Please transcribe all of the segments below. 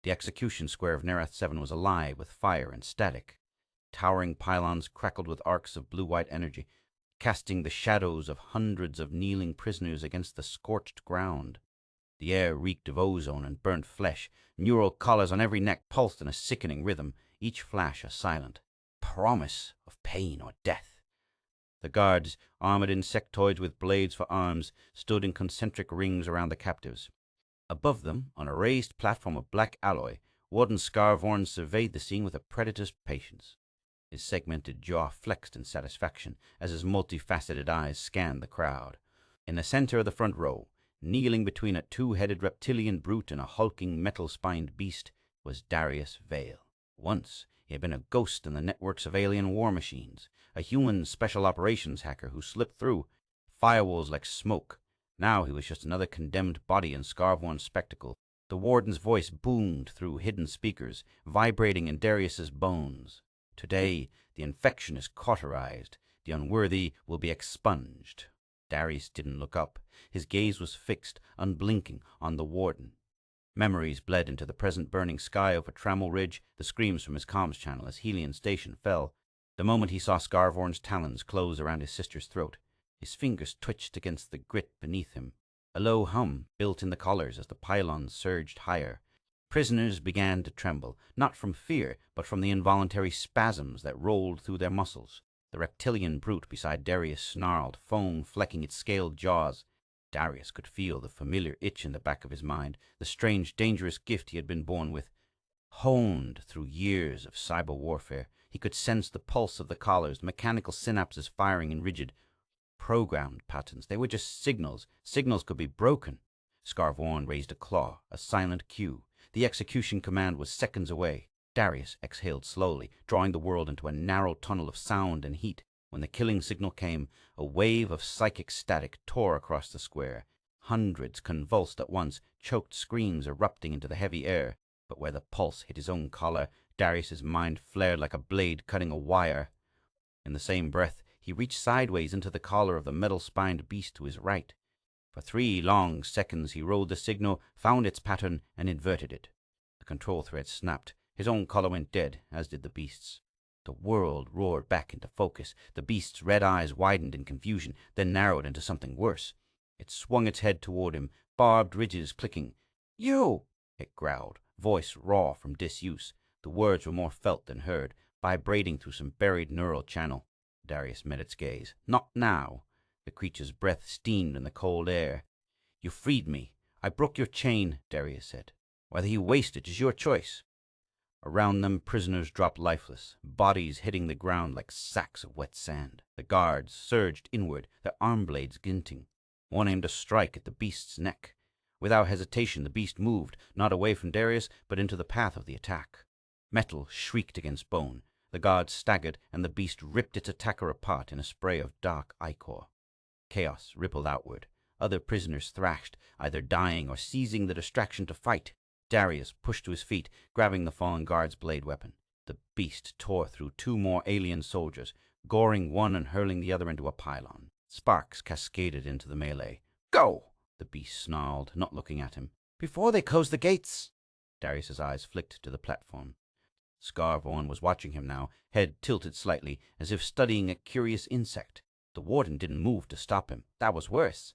The execution square of Nerath 7 was alive with fire and static. Towering pylons crackled with arcs of blue-white energy, casting the shadows of hundreds of kneeling prisoners against the scorched ground. The air reeked of ozone and burnt flesh. Neural collars on every neck pulsed in a sickening rhythm, each flash a silent promise of pain or death. The guards, armored insectoids with blades for arms, stood in concentric rings around the captives. Above them, on a raised platform of black alloy, Warden Scarvorn surveyed the scene with a predator's patience. His segmented jaw flexed in satisfaction as his multifaceted eyes scanned the crowd. In the center of the front row, kneeling between a two-headed reptilian brute and a hulking metal-spined beast, was Darius Vale. Once he had been a ghost in the networks of alien war machines, a human special operations hacker who slipped through firewalls like smoke. Now he was just another condemned body in Scarvorn's spectacle. The warden's voice boomed through hidden speakers, vibrating in Darius's bones. Today, the infection is cauterized. The unworthy will be expunged. Darius didn't look up. His gaze was fixed, unblinking, on the warden. Memories bled into the present burning sky over Trammel Ridge, the screams from his comms channel as Helion Station fell. The moment he saw Scarvorn's talons close around his sister's throat, his fingers twitched against the grit beneath him. A low hum built in the collars as the pylons surged higher. Prisoners began to tremble, not from fear, but from the involuntary spasms that rolled through their muscles. The reptilian brute beside Darius snarled, foam flecking its scaled jaws. Darius could feel the familiar itch in the back of his mind, the strange, dangerous gift he had been born with. Honed through years of cyber warfare, he could sense the pulse of the collars, the mechanical synapses firing in rigid, programmed patterns. They were just signals. Signals could be broken. Scarvorn raised a claw, a silent cue. The execution command was seconds away. Darius exhaled slowly, drawing the world into a narrow tunnel of sound and heat. When the killing signal came, a wave of psychic static tore across the square. Hundreds convulsed at once, choked screams erupting into the heavy air. But where the pulse hit his own collar, Darius's mind flared like a blade cutting a wire. In the same breath, he reached sideways into the collar of the metal-spined beast to his right. For 3 long seconds he rolled the signal, found its pattern, and inverted it. The control thread snapped. His own collar went dead, as did the beast's. The world roared back into focus. The beast's red eyes widened in confusion, then narrowed into something worse. It swung its head toward him, barbed ridges clicking. "You!" it growled, voice raw from disuse. The words were more felt than heard, vibrating through some buried neural channel. Darius met its gaze. "Not now." The creature's breath steamed in the cold air. "You freed me. I broke your chain," Darius said. "Whether you waste it is your choice." Around them, prisoners dropped lifeless, bodies hitting the ground like sacks of wet sand. The guards surged inward, their arm blades glinting. One aimed a strike at the beast's neck. Without hesitation, the beast moved, not away from Darius, but into the path of the attack. Metal shrieked against bone. The guards staggered, and the beast ripped its attacker apart in a spray of dark ichor. Chaos rippled outward. Other prisoners thrashed, either dying or seizing the distraction to fight. Darius pushed to his feet, grabbing the fallen guard's blade weapon. The beast tore through 2 more alien soldiers, goring one and hurling the other into a pylon. Sparks cascaded into the melee. "Go!" the beast snarled, not looking at him. "Before they close the gates!" Darius's eyes flicked to the platform. Scarvorn was watching him now, head tilted slightly, as if studying a curious insect. The warden didn't move to stop him. That was worse.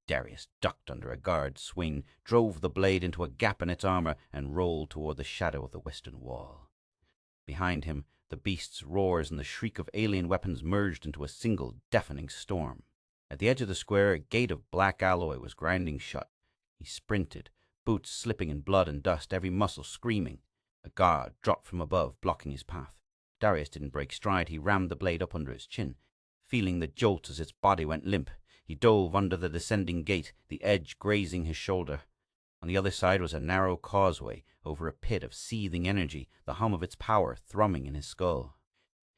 Darius ducked under a guard's swing, drove the blade into a gap in its armor, and rolled toward the shadow of the western wall. Behind him, the beast's roars and the shriek of alien weapons merged into a single deafening storm. At the edge of the square, a gate of black alloy was grinding shut. He sprinted, boots slipping in blood and dust, every muscle screaming. A guard dropped from above, blocking his path. Darius didn't break stride. He rammed the blade up under his chin, feeling the jolt as its body went limp. He dove under the descending gate, the edge grazing his shoulder. On the other side was a narrow causeway over a pit of seething energy, the hum of its power thrumming in his skull.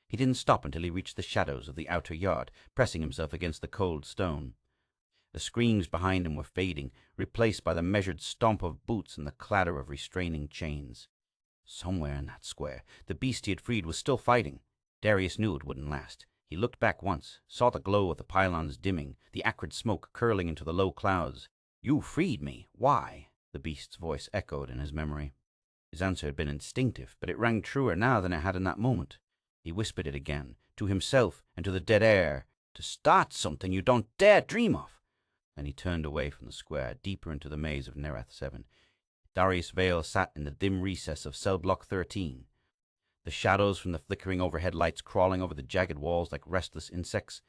He didn't stop until he reached the shadows of the outer yard, pressing himself against the cold stone. The screams behind him were fading, replaced by the measured stomp of boots and the clatter of restraining chains. Somewhere in that square, the beast he had freed was still fighting. Darius knew it wouldn't last. He looked back once, saw the glow of the pylons dimming, the acrid smoke curling into the low clouds. "You freed me. Why?" the beast's voice echoed in his memory. His answer had been instinctive, but it rang truer now than it had in that moment. He whispered it again, to himself and to the dead air, to start something you don't dare dream of. Then he turned away from the square, deeper into the maze of Nereth 7. Darius Vale sat in the dim recess of cell block 13. The shadows from the flickering overhead lights crawling over the jagged walls like restless insects.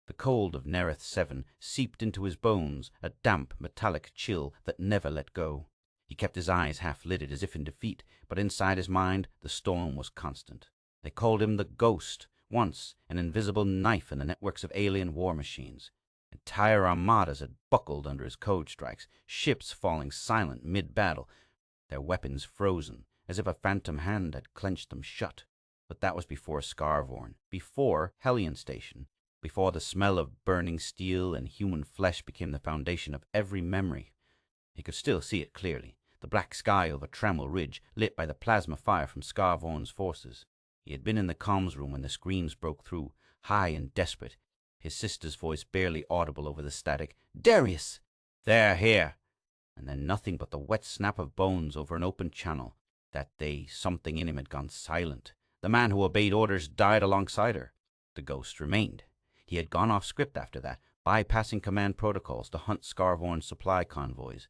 The cold of Nereth 7 seeped into his bones, a damp, metallic chill that never let go. He kept his eyes half-lidded as if in defeat, but inside his mind the storm was constant. They called him the Ghost, once an invisible knife in the networks of alien war machines. Entire armadas had buckled under his code strikes, ships falling silent mid-battle, their weapons frozen, as if a phantom hand had clenched them shut. But that was before Scarvorn, before Hellion Station, before the smell of burning steel and human flesh became the foundation of every memory. He could still see it clearly, the black sky over Trammel Ridge, lit by the plasma fire from Scarvorn's forces. He had been in the comms room when the screams broke through, high and desperate, his sister's voice barely audible over the static. "Darius!" "They're here!" And then nothing but the wet snap of bones over an open channel. That day, something in him had gone silent. The man who obeyed orders died alongside her. The Ghost remained. He had gone off script after that, bypassing command protocols to hunt Scarvorn's supply convoys,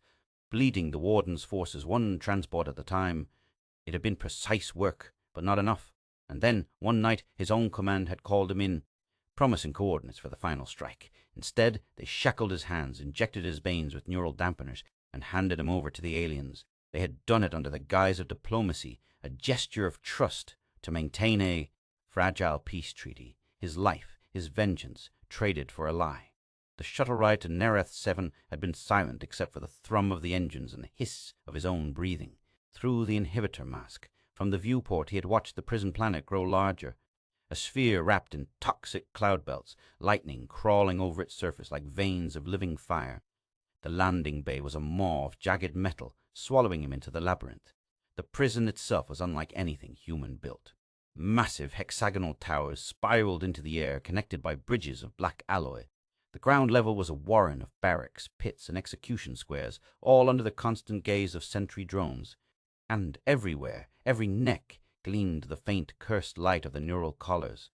bleeding the Warden's forces one transport at a time. It had been precise work, but not enough. And then, one night, his own command had called him in, promising coordinates for the final strike. Instead, they shackled his hands, injected his veins with neural dampeners, and handed him over to the aliens. They had done it under the guise of diplomacy, a gesture of trust, to maintain a fragile peace treaty. His life, his vengeance, traded for a lie. The shuttle ride to Nereth 7 had been silent except for the thrum of the engines and the hiss of his own breathing. Through the inhibitor mask, from the viewport, he had watched the prison planet grow larger, a sphere wrapped in toxic cloud belts, lightning crawling over its surface like veins of living fire. The landing bay was a maw of jagged metal, swallowing him into the labyrinth. The prison itself was unlike anything human built. Massive hexagonal towers spiraled into the air, connected by bridges of black alloy. The ground level was a warren of barracks, pits, and execution squares, all under the constant gaze of sentry drones. And everywhere, every neck, gleamed the faint, cursed light of the neural collars.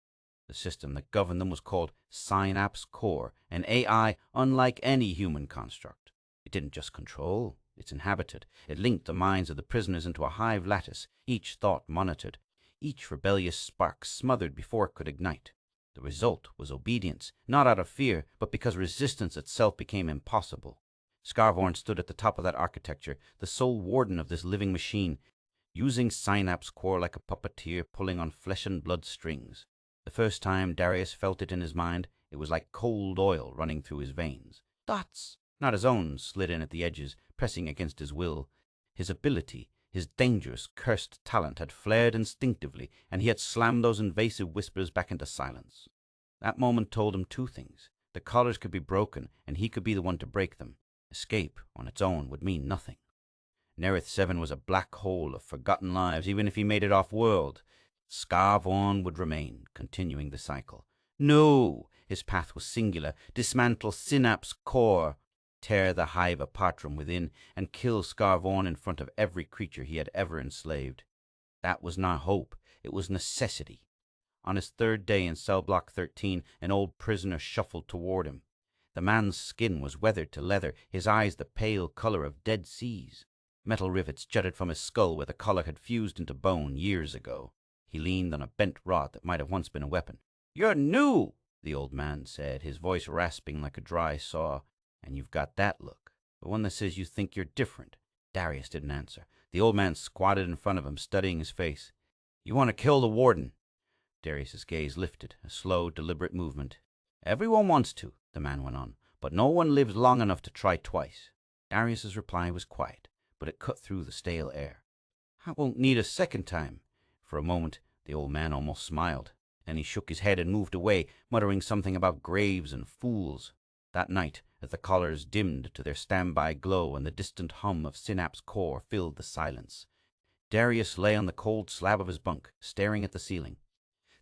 The system that governed them was called Synapse Core, an AI unlike any human construct. It didn't just control, it inhabited. It linked the minds of the prisoners into a hive lattice, each thought monitored, each rebellious spark smothered before it could ignite. The result was obedience, not out of fear, but because resistance itself became impossible. Scarvorn stood at the top of that architecture, the sole warden of this living machine, using Synapse Core like a puppeteer pulling on flesh and blood strings. The first time Darius felt it in his mind, it was like cold oil running through his veins. Thoughts, not his own, slid in at the edges, pressing against his will. His ability, his dangerous, cursed talent had flared instinctively, and he had slammed those invasive whispers back into silence. That moment told him two things. The collars could be broken, and he could be the one to break them. Escape, on its own, would mean nothing. Nereth 7 was a black hole of forgotten lives, even if he made it off-world. Scarvorn would remain, continuing the cycle. No! His path was singular. Dismantle Synapse Core, tear the hive apart from within, and kill Scarvorn in front of every creature he had ever enslaved. That was not hope. It was necessity. On his third day in cell block 13, an old prisoner shuffled toward him. The man's skin was weathered to leather, his eyes the pale color of dead seas. Metal rivets jutted from his skull where the collar had fused into bone years ago. He leaned on a bent rod that might have once been a weapon. "You're new," the old man said, his voice rasping like a dry saw. "And you've got that look, the one that says you think you're different." Darius didn't answer. The old man squatted in front of him, studying his face. "You want to kill the warden?" Darius's gaze lifted, a slow, deliberate movement. "Everyone wants to," the man went on, "but no one lives long enough to try twice." Darius's reply was quiet, but it cut through the stale air. "I won't need a second time." For a moment, the old man almost smiled. Then he shook his head and moved away, muttering something about graves and fools. That night, as the collars dimmed to their standby glow and the distant hum of Synapse Core filled the silence, Darius lay on the cold slab of his bunk, staring at the ceiling.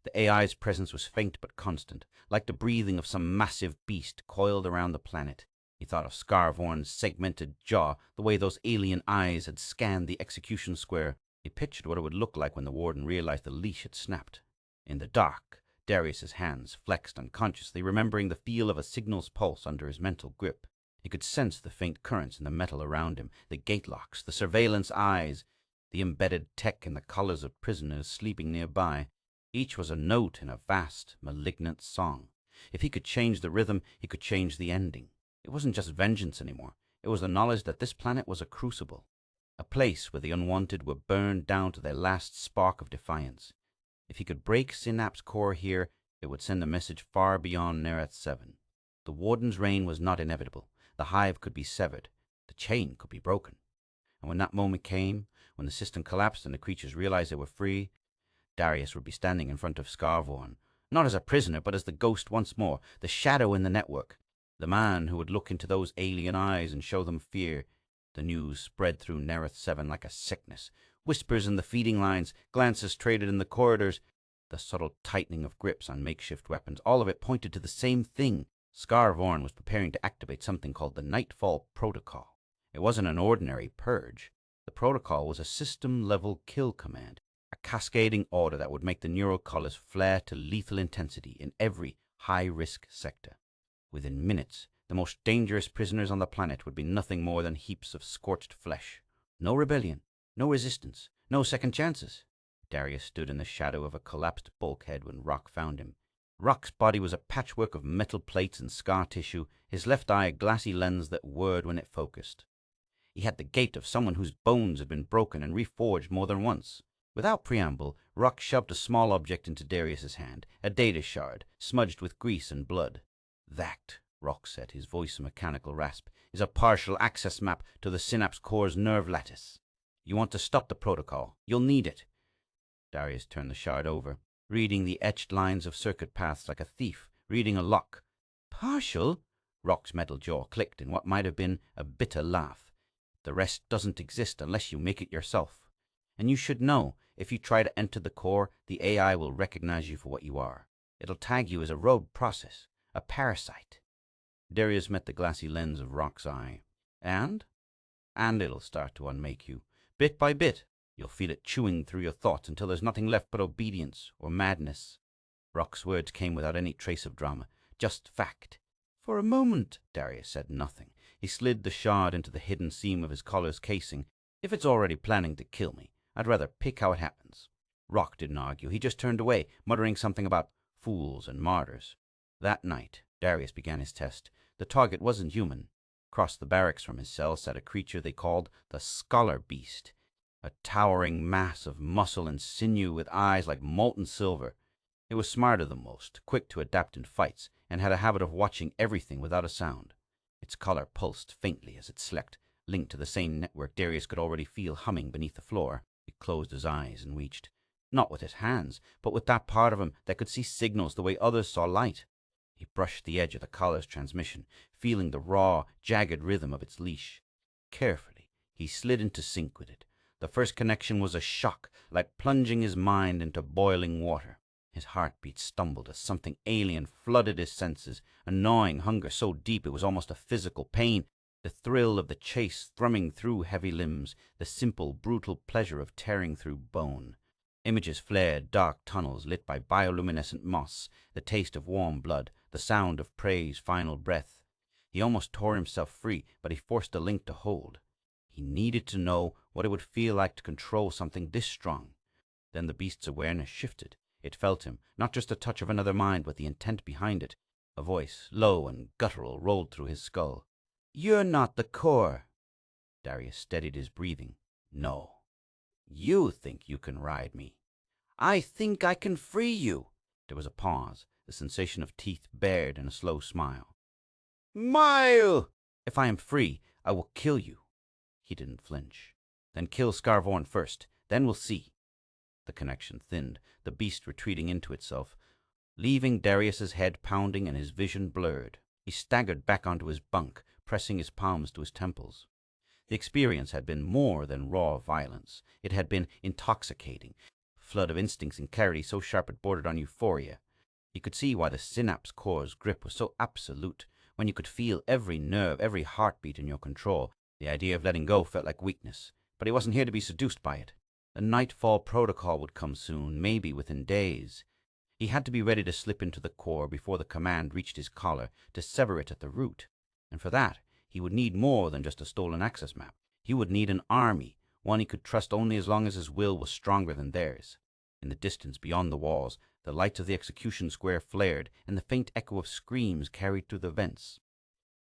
The AI's presence was faint but constant, like the breathing of some massive beast coiled around the planet. He thought of Scarvorn's segmented jaw, the way those alien eyes had scanned the execution square. He pictured what it would look like when the warden realized the leash had snapped. In the dark, Darius's hands flexed unconsciously, remembering the feel of a signal's pulse under his mental grip. He could sense the faint currents in the metal around him, the gate locks, the surveillance eyes, the embedded tech and the collars of prisoners sleeping nearby. Each was a note in a vast, malignant song. If he could change the rhythm, he could change the ending. It wasn't just vengeance anymore. It was the knowledge that this planet was a crucible, a place where the unwanted were burned down to their last spark of defiance. If he could break Synapse's core here, it would send a message far beyond Nereth 7. The warden's reign was not inevitable. The hive could be severed. The chain could be broken. And when that moment came, when the system collapsed and the creatures realized they were free, Darius would be standing in front of Scarvorn, not as a prisoner, but as the ghost once more, the shadow in the network, the man who would look into those alien eyes and show them fear. The news spread through Nereth 7 like a sickness. Whispers in the feeding lines, glances traded in the corridors, the subtle tightening of grips on makeshift weapons, all of it pointed to the same thing. Scarvorn was preparing to activate something called the Nightfall Protocol. It wasn't an ordinary purge. The protocol was a system-level kill command, a cascading order that would make the neural colors flare to lethal intensity in every high-risk sector. Within minutes, the most dangerous prisoners on the planet would be nothing more than heaps of scorched flesh. No rebellion, no resistance, no second chances. Darius stood in the shadow of a collapsed bulkhead when Rock found him. Rock's body was a patchwork of metal plates and scar tissue, his left eye a glassy lens that whirred when it focused. He had the gait of someone whose bones had been broken and reforged more than once. Without preamble, Rock shoved a small object into Darius's hand, a data shard, smudged with grease and blood. "That," Rock said, his voice a mechanical rasp, "is a partial access map to the Synapse Core's nerve lattice. You want to stop the protocol. You'll need it." Darius turned the shard over, reading the etched lines of circuit paths like a thief reading a lock. "Partial?" Rock's metal jaw clicked in what might have been a bitter laugh. "The rest doesn't exist unless you make it yourself. And you should know, if you try to enter the core, the AI will recognize you for what you are. It'll tag you as a rogue process, a parasite." Darius met the glassy lens of Rock's eye. And it'll start to unmake you, bit by bit. You'll feel it chewing through your thoughts until there's nothing left but obedience or madness. Rock's words came without any trace of drama, just fact. "For a moment," Darius said nothing. He slid the shard into the hidden seam of his collar's casing. "If it's already planning to kill me, I'd rather pick how it happens." Rock didn't argue. He just turned away, muttering something about fools and martyrs. That night, Darius began his test. The target wasn't human. Across the barracks from his cell sat a creature they called the Scholar Beast, a towering mass of muscle and sinew with eyes like molten silver. It was smarter than most, quick to adapt in fights, and had a habit of watching everything without a sound. Its collar pulsed faintly as it slept, linked to the same network Darius could already feel humming beneath the floor. He closed his eyes and reached, not with his hands, but with that part of him that could see signals the way others saw light. He brushed the edge of the collar's transmission, feeling the raw, jagged rhythm of its leash. Carefully, he slid into sync with it. The first connection was a shock, like plunging his mind into boiling water. His heartbeat stumbled as something alien flooded his senses, a gnawing hunger so deep it was almost a physical pain, the thrill of the chase thrumming through heavy limbs, the simple, brutal pleasure of tearing through bone. Images flared, dark tunnels lit by bioluminescent moss, the taste of warm blood, the sound of prey's final breath. He almost tore himself free, but he forced the link to hold. He needed to know what it would feel like to control something this strong. Then the beast's awareness shifted. It felt him, not just a touch of another mind, but the intent behind it. A voice, low and guttural, rolled through his skull. "You're not the core." Darius steadied his breathing. "No. You think you can ride me. I think I can free you." There was a pause, the sensation of teeth bared in a slow smile. "Mile!" "If I am free, I will kill you." He didn't flinch. "Then kill Scarvorn first. Then we'll see." The connection thinned, the beast retreating into itself, leaving Darius's head pounding and his vision blurred. He staggered back onto his bunk, pressing his palms to his temples. The experience had been more than raw violence. It had been intoxicating, a flood of instincts and clarity so sharp it bordered on euphoria. He could see why the Synapse Core's grip was so absolute. When you could feel every nerve, every heartbeat in your control, the idea of letting go felt like weakness. But he wasn't here to be seduced by it. The Nightfall Protocol would come soon, maybe within days. He had to be ready to slip into the core before the command reached his collar to sever it at the root. And for that, he would need more than just a stolen access map. He would need an army, one he could trust only as long as his will was stronger than theirs. In the distance beyond the walls, the lights of the execution square flared, and the faint echo of screams carried through the vents.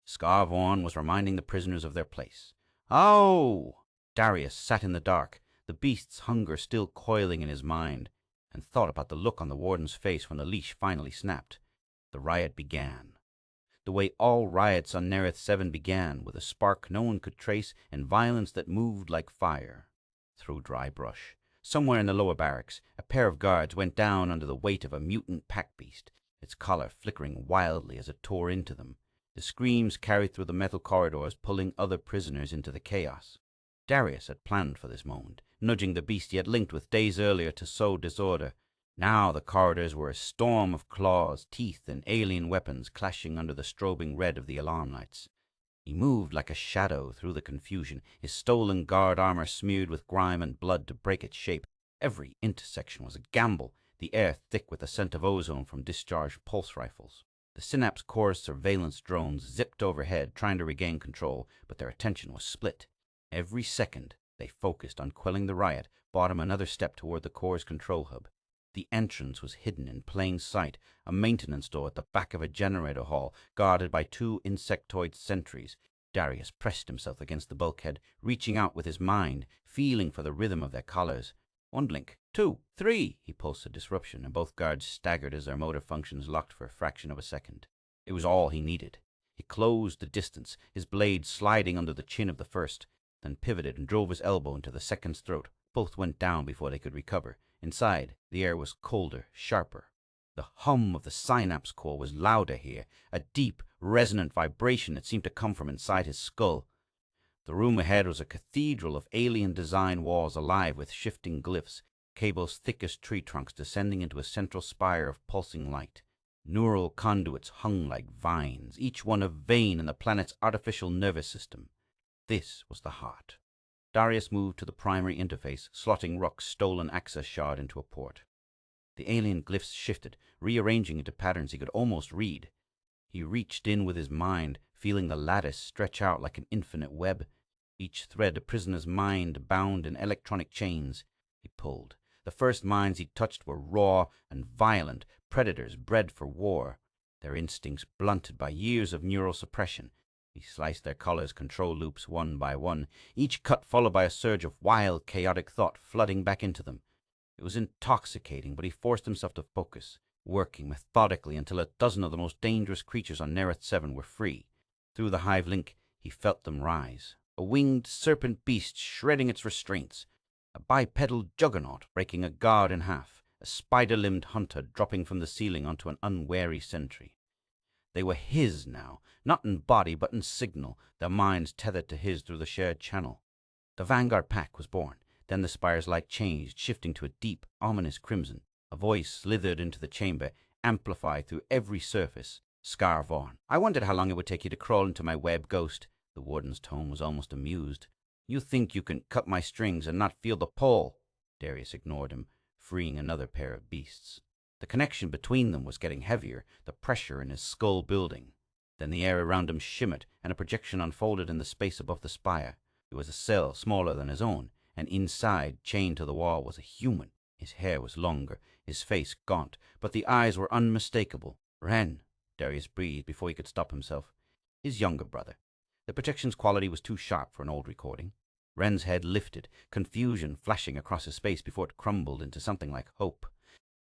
Scarvorn was reminding the prisoners of their place. Oh! Darius sat in the dark, the beast's hunger still coiling in his mind, and thought about the look on the warden's face when the leash finally snapped. The riot began. The way all riots on Nereth 7 began, with a spark no one could trace and violence that moved like fire. Through dry brush, somewhere in the lower barracks, a pair of guards went down under the weight of a mutant pack beast, its collar flickering wildly as it tore into them. The screams carried through the metal corridors, pulling other prisoners into the chaos. Darius had planned for this moment, nudging the beast he had linked with days earlier to sow disorder. Now the corridors were a storm of claws, teeth, and alien weapons clashing under the strobing red of the alarm lights. He moved like a shadow through the confusion, his stolen guard armor smeared with grime and blood to break its shape. Every intersection was a gamble, the air thick with the scent of ozone from discharged pulse rifles. The Synapse Corps' surveillance drones zipped overhead, trying to regain control, but their attention was split. Every second they focused on quelling the riot brought him another step toward the Corps' control hub. The entrance was hidden in plain sight, a maintenance door at the back of a generator hall, guarded by 2 insectoid sentries. Darius pressed himself against the bulkhead, reaching out with his mind, feeling for the rhythm of their collars. 1 link, 2, 3, he pulsed a disruption, and both guards staggered as their motor functions locked for a fraction of a second. It was all he needed. He closed the distance, his blade sliding under the chin of the first, then pivoted and drove his elbow into the second's throat. Both went down before they could recover. Inside, the air was colder, sharper. The hum of the Synapse Core was louder here, a deep, resonant vibration that seemed to come from inside his skull. The room ahead was a cathedral of alien design walls alive with shifting glyphs, cables thick as tree trunks descending into a central spire of pulsing light. Neural conduits hung like vines, each one a vein in the planet's artificial nervous system. This was the heart. Darius moved to the primary interface, slotting Rook's stolen access shard into a port. The alien glyphs shifted, rearranging into patterns he could almost read. He reached in with his mind, feeling the lattice stretch out like an infinite web, each thread a prisoner's mind bound in electronic chains. He pulled. The first minds he touched were raw and violent, predators bred for war, their instincts blunted by years of neural suppression. He sliced their collars' control loops one by one, each cut followed by a surge of wild, chaotic thought flooding back into them. It was intoxicating, but he forced himself to focus, working methodically until a dozen of the most dangerous creatures on Nereth 7 were free. Through the hive link, he felt them rise. A winged serpent beast shredding its restraints, a bipedal juggernaut breaking a guard in half, a spider-limbed hunter dropping from the ceiling onto an unwary sentry. They were his now, not in body but in signal, their minds tethered to his through the shared channel. The Vanguard pack was born. Then the spire's light changed, shifting to a deep, ominous crimson. A voice slithered into the chamber, amplified through every surface. Scarvorn. I wondered how long it would take you to crawl into my web, Ghost. The warden's tone was almost amused. You think you can cut my strings and not feel the pull? Darius ignored him, freeing another pair of beasts. The connection between them was getting heavier, the pressure in his skull building. Then the air around him shimmered, and a projection unfolded in the space above the spire. It was a cell smaller than his own, and inside, chained to the wall, was a human. His hair was longer, his face gaunt, but the eyes were unmistakable. Ren, Darius breathed before he could stop himself. His younger brother. The projection's quality was too sharp for an old recording. Ren's head lifted, confusion flashing across his face before it crumbled into something like hope.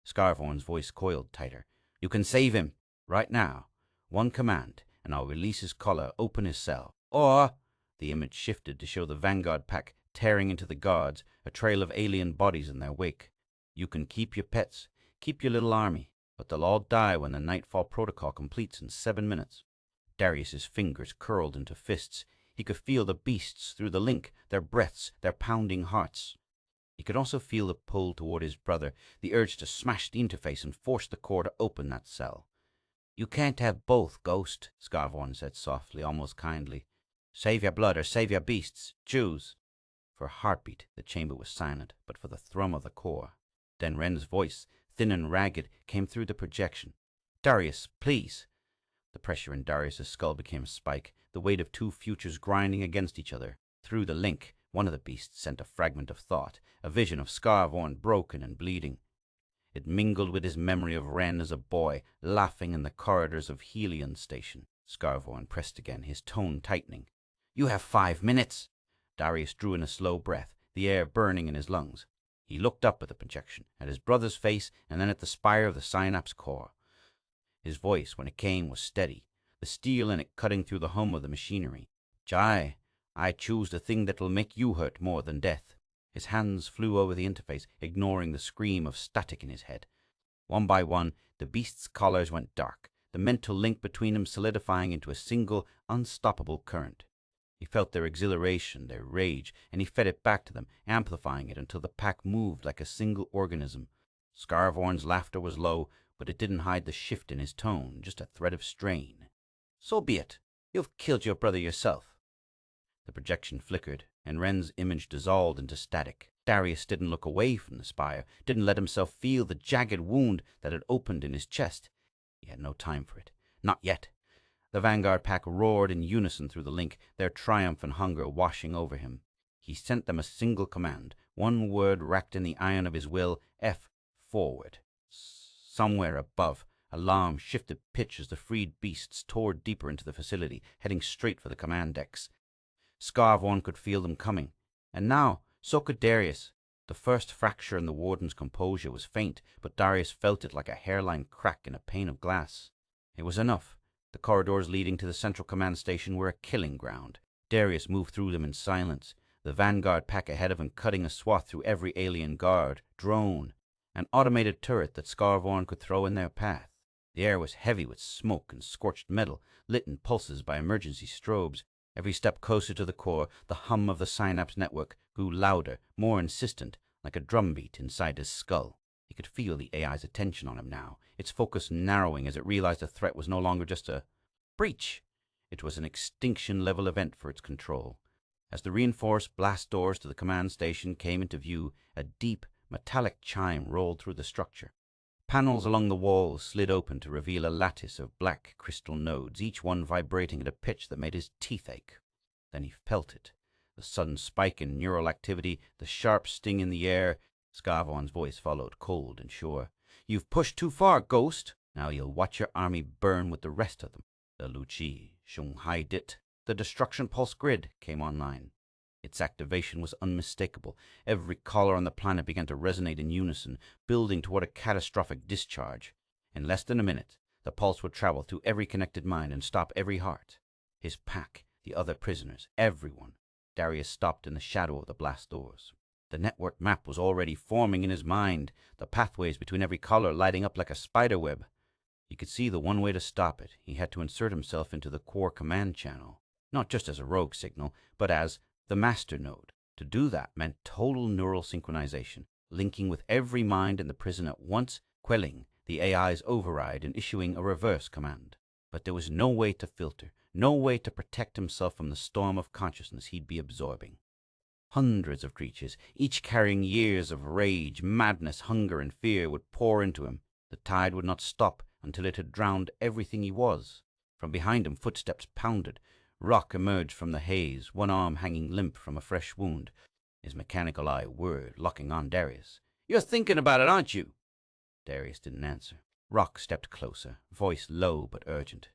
Scarvorn's voice coiled tighter. You can save him. Right now. 1 command, and I'll release his collar, open his cell. Or... The image shifted to show the Vanguard pack tearing into the guards, a trail of alien bodies in their wake. You can keep your pets, keep your little army, but they'll all die when the Nightfall Protocol completes in 7 minutes. Darius's fingers curled into fists. He could feel the beasts through the link, their breaths, their pounding hearts. He could also feel the pull toward his brother, the urge to smash the interface and force the core to open that cell. You can't have both, Ghost, Scarvorn said softly, almost kindly. Save your blood or save your beasts. Choose. For a heartbeat, the chamber was silent, but for the thrum of the core. Then Wren's voice, thin and ragged, came through the projection. "Darius, please." The pressure in Darius's skull became a spike, the weight of two futures grinding against each other. Through the link, one of the beasts sent a fragment of thought, a vision of Scarvorn broken and bleeding. It mingled with his memory of Wren as a boy, laughing in the corridors of Helion Station. Scarvorn pressed again, his tone tightening. "You have 5 minutes." Darius drew in a slow breath, the air burning in his lungs. He looked up at the projection, at his brother's face, and then at the spire of the synapse core. His voice, when it came, was steady, the steel in it cutting through the hum of the machinery. "Jai, I choose the thing that'll make you hurt more than death." His hands flew over the interface, ignoring the scream of static in his head. One by one, the beast's collars went dark, the mental link between them solidifying into a single, unstoppable current. He felt their exhilaration, their rage, and he fed it back to them, amplifying it until the pack moved like a single organism. Scarvorn's laughter was low, but it didn't hide the shift in his tone, just a thread of strain. "So be it. You've killed your brother yourself." The projection flickered, and Wren's image dissolved into static. Darius didn't look away from the spire, didn't let himself feel the jagged wound that had opened in his chest. He had no time for it. Not yet. The Vanguard pack roared in unison through the link, their triumph and hunger washing over him. He sent them a single command, one word racked in the iron of his will: F, forward. Somewhere above, alarm shifted pitch as the freed beasts tore deeper into the facility, heading straight for the command decks. Scarvorn could feel them coming, and now so could Darius. The first fracture in the warden's composure was faint, but Darius felt it like a hairline crack in a pane of glass. It was enough. The corridors leading to the central command station were a killing ground. Darius moved through them in silence, the Vanguard pack ahead of him cutting a swath through every alien guard, drone, and automated turret that Scarvorn could throw in their path. The air was heavy with smoke and scorched metal, lit in pulses by emergency strobes. Every step closer to the core, the hum of the synapse network grew louder, more insistent, like a drumbeat inside his skull. He could feel the AI's attention on him now, its focus narrowing as it realized the threat was no longer just a breach. It was an extinction-level event for its control. As the reinforced blast doors to the command station came into view, a deep, metallic chime rolled through the structure. Panels along the walls slid open to reveal a lattice of black crystal nodes, each one vibrating at a pitch that made his teeth ache. Then he felt it. The sudden spike in neural activity, the sharp sting in the air. Scarvorn's voice followed, cold and sure. "You've pushed too far, Ghost. Now you'll watch your army burn with the rest of them." The Luchi Shanghai dit. The destruction pulse grid came online. Its activation was unmistakable. Every collar on the planet began to resonate in unison, building toward a catastrophic discharge. In less than a minute, the pulse would travel through every connected mind and stop every heart. His pack, the other prisoners, everyone. Darius stopped in the shadow of the blast doors. The network map was already forming in his mind, the pathways between every collar lighting up like a spiderweb. He could see the one way to stop it. He had to insert himself into the core command channel, not just as a rogue signal, but as the master node. To do that meant total neural synchronization, linking with every mind in the prison at once, quelling the AI's override and issuing a reverse command. But there was no way to filter, no way to protect himself from the storm of consciousness he'd be absorbing. Hundreds of creatures, each carrying years of rage, madness, hunger, and fear, would pour into him. The tide would not stop until it had drowned everything he was. From behind him, footsteps pounded. Rock emerged from the haze, one arm hanging limp from a fresh wound. His mechanical eye whirred, locking on Darius. "You're thinking about it, aren't you?" Darius didn't answer. Rock stepped closer, voice low but urgent.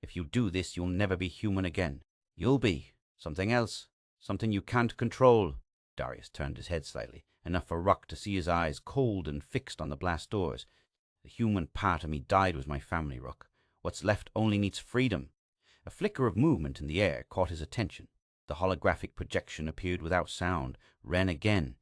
"If you do this, you'll never be human again. You'll be something else, something you can't control." Darius turned his head slightly, enough for Rock to see his eyes cold and fixed on the blast doors. "The human part of me died with my family, Rock. What's left only needs freedom." A flicker of movement in the air caught his attention. The holographic projection appeared without sound, ran again.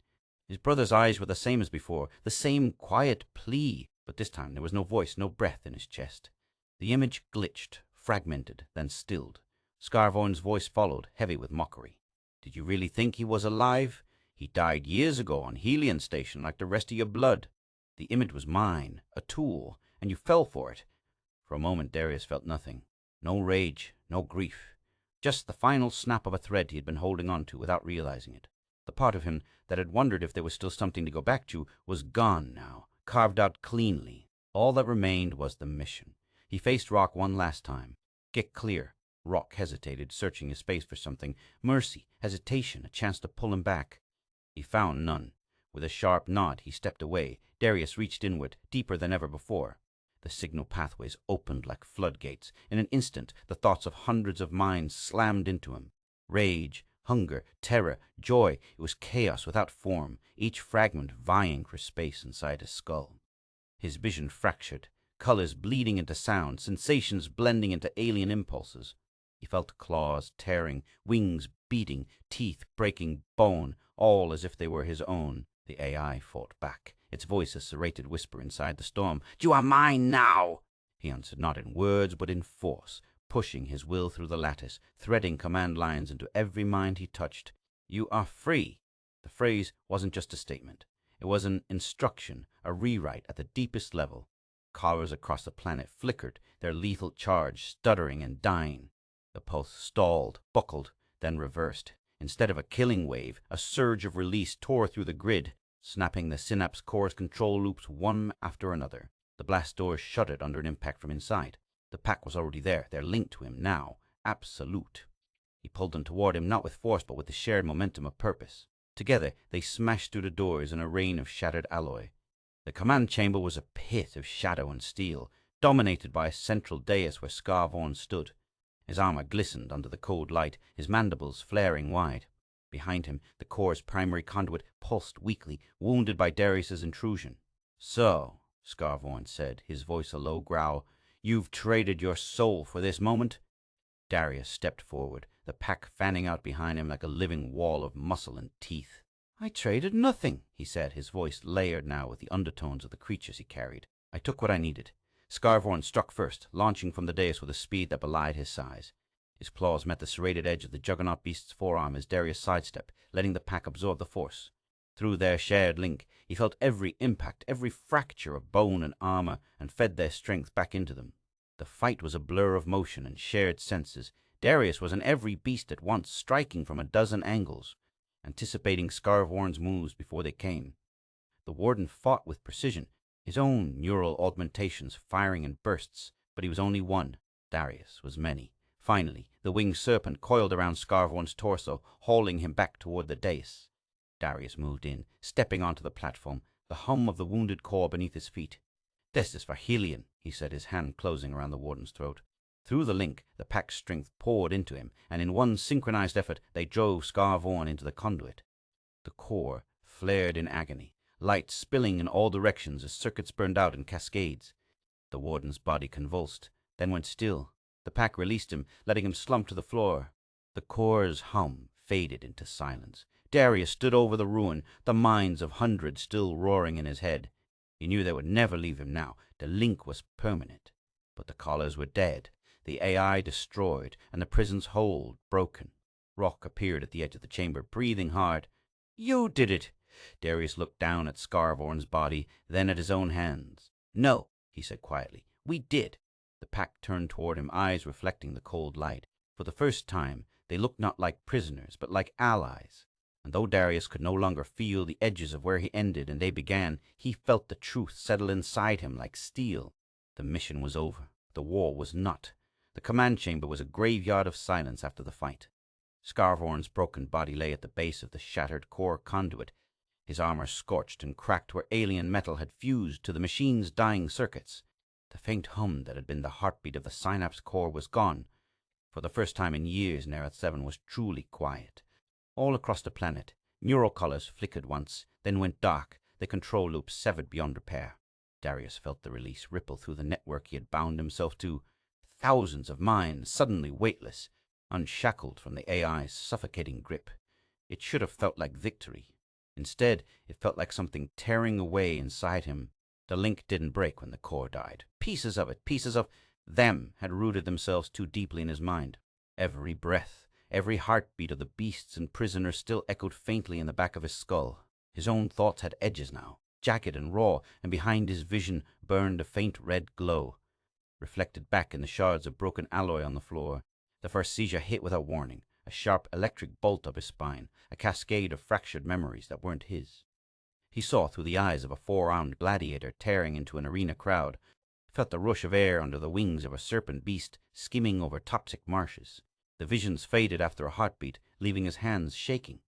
His brother's eyes were the same as before, the same quiet plea, but this time there was no voice, no breath in his chest. The image glitched, fragmented, then stilled. Scarvorn's voice followed, heavy with mockery. "Did you really think he was alive? He died years ago on Helion Station like the rest of your blood. The image was mine, a tool, and you fell for it." For a moment Darius felt nothing. No rage, no grief. Just the final snap of a thread he had been holding on to without realizing it. The part of him that had wondered if there was still something to go back to was gone now, carved out cleanly. All that remained was the mission. He faced Rock one last time. Get clear. Rock hesitated, searching his face for something. Mercy, hesitation, a chance to pull him back. He found none. With a sharp nod, he stepped away. Darius reached inward, deeper than ever before. The signal pathways opened like floodgates. In an instant, the thoughts of hundreds of minds slammed into him. Rage, hunger, terror, joy. It was chaos without form, each fragment vying for space inside his skull. His vision fractured, colors bleeding into sound, sensations blending into alien impulses. He felt claws tearing, wings beating, teeth breaking bone, all as if they were his own. The AI fought back, its voice a serrated whisper inside the storm. "You are mine now!" He answered not in words, but in force, pushing his will through the lattice, threading command lines into every mind he touched. "You are free." The phrase wasn't just a statement. It was an instruction, a rewrite at the deepest level. Collars across the planet flickered, their lethal charge stuttering and dying. The pulse stalled, buckled, then reversed. Instead of a killing wave, a surge of release tore through the grid, snapping the synapse core's control loops one after another. The blast doors shuddered under an impact from inside. The pack was already there, their link to him now, absolute. He pulled them toward him, not with force, but with the shared momentum of purpose. Together, they smashed through the doors in a rain of shattered alloy. The command chamber was a pit of shadow and steel, dominated by a central dais where Scar-Vorn stood. His armor glistened under the cold light, his mandibles flaring wide. Behind him, the core's primary conduit pulsed weakly, wounded by Darius's intrusion. "So," Scar-Vorn said, his voice a low growl, "you've traded your soul for this moment?" Darius stepped forward, the pack fanning out behind him like a living wall of muscle and teeth. "I traded nothing," he said, his voice layered now with the undertones of the creatures he carried. "I took what I needed." Scar-Vorn struck first, launching from the dais with a speed that belied his size. His claws met the serrated edge of the juggernaut beast's forearm as Darius sidestepped, letting the pack absorb the force. Through their shared link, he felt every impact, every fracture of bone and armor, and fed their strength back into them. The fight was a blur of motion and shared senses. Darius was in every beast at once, striking from a dozen angles, anticipating Scar-Vorn's moves before they came. The Warden fought with precision, his own neural augmentations firing in bursts, but he was only one. Darius was many. Finally, the winged serpent coiled around Scar-Vorn's torso, hauling him back toward the dais. Darius moved in, stepping onto the platform, the hum of the wounded core beneath his feet. "This is for Helion," he said, his hand closing around the Warden's throat. Through the link, the pack's strength poured into him, and in one synchronized effort, they drove Scar-Vorn into the conduit. The core flared in agony, light spilling in all directions as circuits burned out in cascades. The Warden's body convulsed, then went still. The pack released him, letting him slump to the floor. The core's hum faded into silence. Darius stood over the ruin, the minds of hundreds still roaring in his head. He knew they would never leave him now. The link was permanent. But the collars were dead, the AI destroyed, and the prison's hold broken. Rock appeared at the edge of the chamber, breathing hard. "You did it!" Darius looked down at Scar-Vorn's body, then at his own hands. "No," he said quietly. "We did." The pack turned toward him, eyes reflecting the cold light. For the first time, they looked not like prisoners, but like allies. And though Darius could no longer feel the edges of where he ended and they began, he felt the truth settle inside him like steel. The mission was over. The war was not. The command chamber was a graveyard of silence after the fight. Scar-Vorn's broken body lay at the base of the shattered core conduit, his armor scorched and cracked where alien metal had fused to the machine's dying circuits. The faint hum that had been the heartbeat of the synapse core was gone. For the first time in years, Nereth 7 was truly quiet. All across the planet, neural colors flickered once, then went dark, the control loops severed beyond repair. Darius felt the release ripple through the network he had bound himself to. Thousands of minds suddenly weightless, unshackled from the AI's suffocating grip. It should have felt like victory. Instead, it felt like something tearing away inside him. The link didn't break when the core died. Pieces of it, pieces of them, had rooted themselves too deeply in his mind. Every breath, every heartbeat of the beasts and prisoners still echoed faintly in the back of his skull. His own thoughts had edges now, jagged and raw, and behind his vision burned a faint red glow, reflected back in the shards of broken alloy on the floor. The first seizure hit without warning, a a sharp electric bolt up his spine, a cascade of fractured memories that weren't his. He saw through the eyes of a four-armed gladiator tearing into an arena crowd, felt the rush of air under the wings of a serpent beast skimming over toxic marshes. The visions faded after a heartbeat, leaving his hands shaking.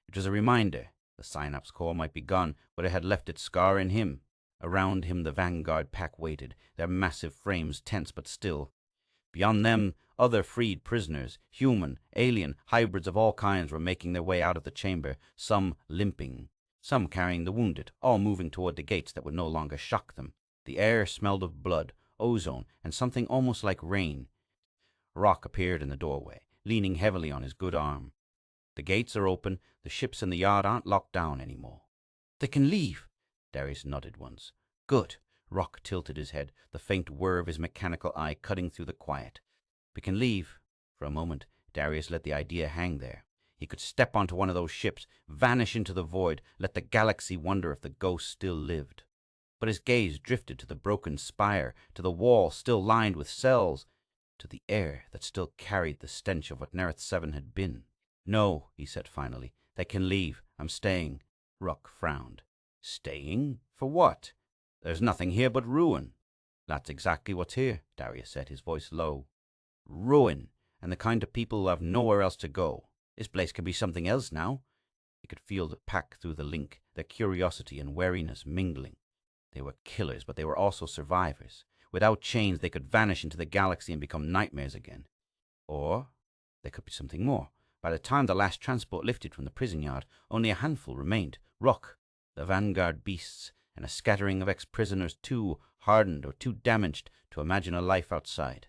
It was a reminder. The synapse core might be gone, but it had left its scar in him. Around him the vanguard pack waited, their massive frames tense but still. Beyond them, other freed prisoners, human, alien, hybrids of all kinds were making their way out of the chamber, some limping, some carrying the wounded, all moving toward the gates that would no longer shock them. The air smelled of blood, ozone, and something almost like rain. Rock appeared in the doorway, leaning heavily on his good arm. The gates are open. The ships in the yard aren't locked down anymore. They can leave. Darius nodded once. Good. Rock tilted his head, the faint whir of his mechanical eye cutting through the quiet. We can leave. For a moment, Darius let the idea hang there. He could step onto one of those ships, vanish into the void, let the galaxy wonder if the ghost still lived. But his gaze drifted to the broken spire, to the wall still lined with cells, to the air that still carried the stench of what Nereth 7 had been. No, he said finally. They can leave. I'm staying. Rock frowned. Staying? For what? There's nothing here but ruin. That's exactly what's here, Darius said, his voice low. Ruin, and the kind of people who have nowhere else to go. This place can be something else now. He could feel the pack through the link, their curiosity and wariness mingling. They were killers, but they were also survivors. Without chains, they could vanish into the galaxy and become nightmares again. Or there could be something more. By the time the last transport lifted from the prison yard, only a handful remained. Rock, the vanguard beasts, and a scattering of ex-prisoners too hardened or too damaged to imagine a life outside.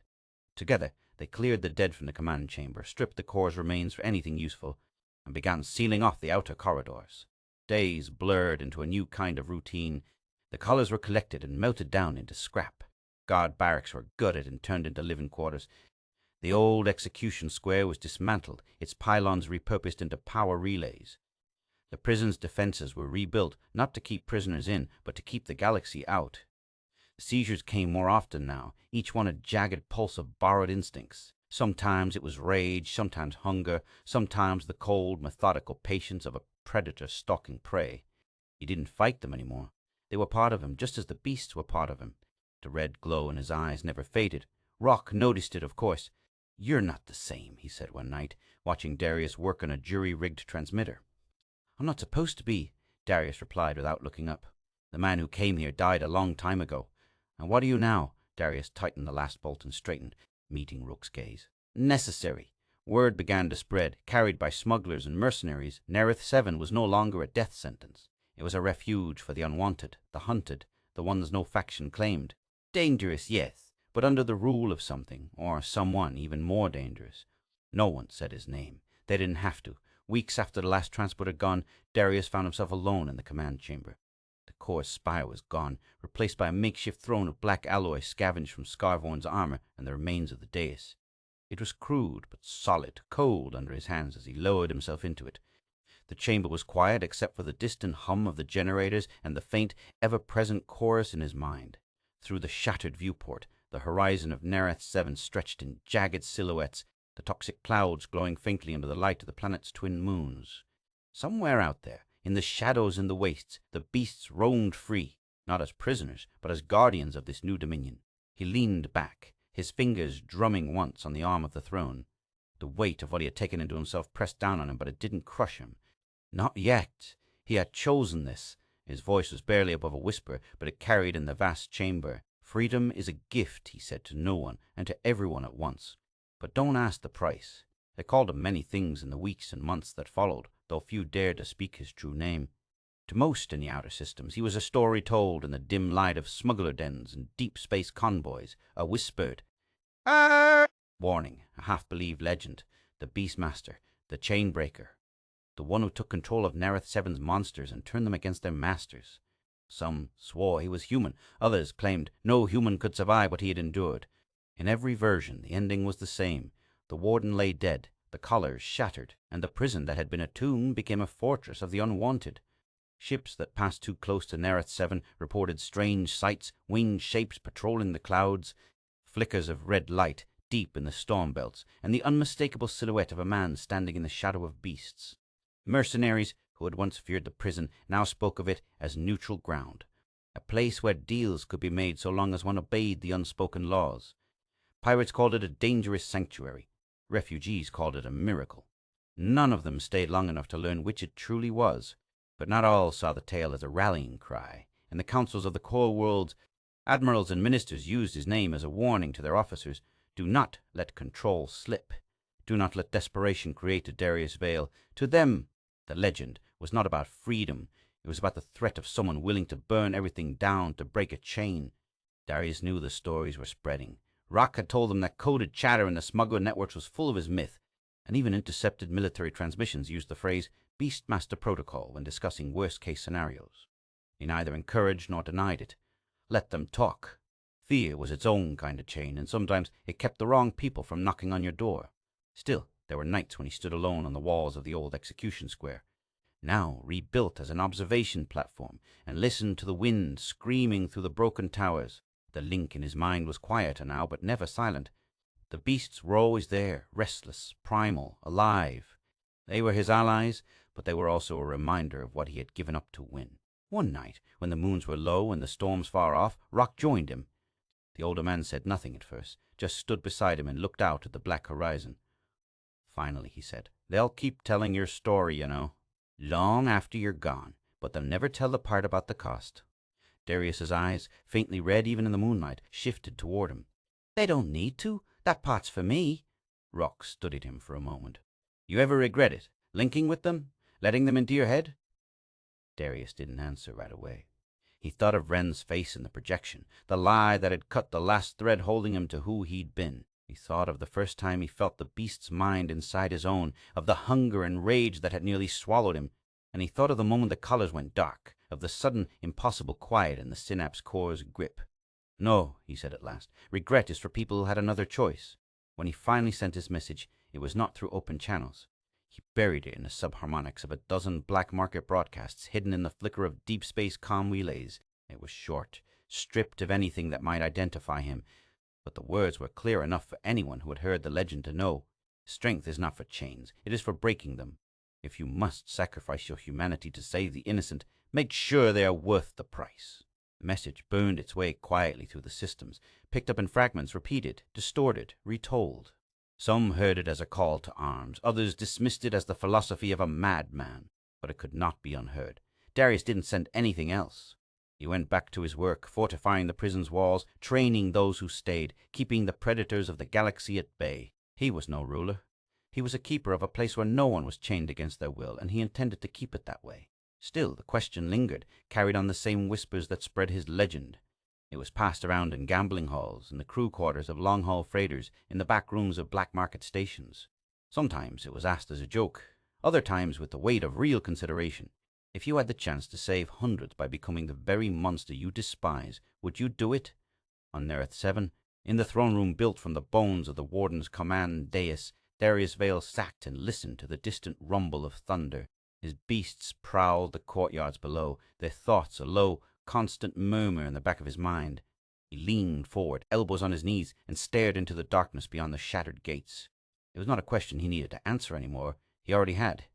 Together, they cleared the dead from the command chamber, stripped the core's remains for anything useful, and began sealing off the outer corridors. Days blurred into a new kind of routine. The collars were collected and melted down into scrap. Guard barracks were gutted and turned into living quarters. The old execution square was dismantled, its pylons repurposed into power relays. The prison's defenses were rebuilt, not to keep prisoners in, but to keep the galaxy out. The seizures came more often now, each one a jagged pulse of borrowed instincts. Sometimes it was rage, sometimes hunger, sometimes the cold, methodical patience of a predator stalking prey. He didn't fight them anymore. They were part of him, just as the beasts were part of him. The red glow in his eyes never faded. Rock noticed it, of course. You're not the same, he said one night, watching Darius work on a jury-rigged transmitter. I'm not supposed to be, Darius replied without looking up. The man who came here died a long time ago. And what are you now? Darius tightened the last bolt and straightened, meeting Rook's gaze. Necessary. Word began to spread. Carried by smugglers and mercenaries, Nereth 7 was no longer a death sentence. It was a refuge for the unwanted, the hunted, the ones no faction claimed. Dangerous, yes, but under the rule of something, or someone even more dangerous. No one said his name. They didn't have to. Weeks after the last transport had gone, Darius found himself alone in the command chamber. The core's spire was gone, replaced by a makeshift throne of black alloy scavenged from Scarvorn's armor and the remains of the dais. It was crude, but solid, cold under his hands as he lowered himself into it. The chamber was quiet except for the distant hum of the generators and the faint, ever-present chorus in his mind. Through the shattered viewport, the horizon of Nereth 7 stretched in jagged silhouettes, the toxic clouds glowing faintly under the light of the planet's twin moons. Somewhere out there, in the shadows and the wastes, the beasts roamed free, not as prisoners, but as guardians of this new dominion. He leaned back, his fingers drumming once on the arm of the throne. The weight of what he had taken into himself pressed down on him, but it didn't crush him. Not yet. He had chosen this. His voice was barely above a whisper, but it carried in the vast chamber. Freedom is a gift, he said to no one and to everyone at once. But don't ask the price. They called him many things in the weeks and months that followed, though few dared to speak his true name. To most in the outer systems, he was a story told in the dim light of smuggler dens and deep space convoys, a whispered warning, a half-believed legend, the Beastmaster, the Chainbreaker, the one who took control of Nereth 7's monsters and turned them against their masters. Some swore he was human, others claimed no human could survive what he had endured. In every version, the ending was the same. The warden lay dead, the collars shattered, and the prison that had been a tomb became a fortress of the unwanted. Ships that passed too close to Nereth 7 reported strange sights, winged shapes patrolling the clouds, flickers of red light, deep in the storm belts, and the unmistakable silhouette of a man standing in the shadow of beasts. Mercenaries who had once feared the prison now spoke of it as neutral ground, a place where deals could be made so long as one obeyed the unspoken laws. Pirates called it a dangerous sanctuary. Refugees called it a miracle. None of them stayed long enough to learn which it truly was, but not all saw the tale as a rallying cry, and the councils of the core world's admirals and ministers used his name as a warning to their officers. Do not let control slip. Do not let desperation create a Darius Vale. To them, the legend was not about freedom. It was about the threat of someone willing to burn everything down to break a chain. Darius knew the stories were spreading. Rock had told them that coded chatter in the smuggler networks was full of his myth, and even intercepted military transmissions used the phrase Beastmaster Protocol when discussing worst-case scenarios. He neither encouraged nor denied it. Let them talk. Fear was its own kind of chain, and sometimes it kept the wrong people from knocking on your door. Still, there were nights when he stood alone on the walls of the old execution square, now rebuilt as an observation platform, and listened to the wind screaming through the broken towers. The link in his mind was quieter now, but never silent. The beasts were always there, restless, primal, alive. They were his allies, but they were also a reminder of what he had given up to win. One night, when the moons were low and the storms far off, Rock joined him. The older man said nothing at first, just stood beside him and looked out at the black horizon. Finally, he said, "They'll keep telling your story, you know, long after you're gone, but they'll never tell the part about the cost." Darius's eyes, faintly red even in the moonlight, shifted toward him. "They don't need to. That part's for me." Rock studied him for a moment. "You ever regret it? Linking with them? Letting them into your head?" Darius didn't answer right away. He thought of Wren's face in the projection, the lie that had cut the last thread holding him to who he'd been. He thought of the first time he felt the beast's mind inside his own, of the hunger and rage that had nearly swallowed him, and he thought of the moment the colors went dark, of the sudden impossible quiet in the synapse core's grip. "No," he said at last. "Regret is for people who had another choice." When he finally sent his message, it was not through open channels. He buried it in the subharmonics of a dozen black market broadcasts hidden in the flicker of deep space comm relays. It was short, stripped of anything that might identify him, but the words were clear enough for anyone who had heard the legend to know. Strength is not for chains, it is for breaking them. If you must sacrifice your humanity to save the innocent, make sure they are worth the price. The message burned its way quietly through the systems, picked up in fragments, repeated, distorted, retold. Some heard it as a call to arms, others dismissed it as the philosophy of a madman, but it could not be unheard. Darius didn't send anything else. He went back to his work, fortifying the prison's walls, training those who stayed, keeping the predators of the galaxy at bay. He was no ruler. He was a keeper of a place where no one was chained against their will, and he intended to keep it that way. Still, the question lingered, carried on the same whispers that spread his legend. It was passed around in gambling halls, in the crew quarters of long-haul freighters, in the back rooms of black market stations. Sometimes it was asked as a joke, other times with the weight of real consideration. If you had the chance to save hundreds by becoming the very monster you despise, would you do it? On Nereth 7, in the throne room built from the bones of the warden's command dais, Darius Vale sat and listened to the distant rumble of thunder. His beasts prowled the courtyards below, their thoughts a low, constant murmur in the back of his mind. He leaned forward, elbows on his knees, and stared into the darkness beyond the shattered gates. It was not a question he needed to answer anymore. He already had.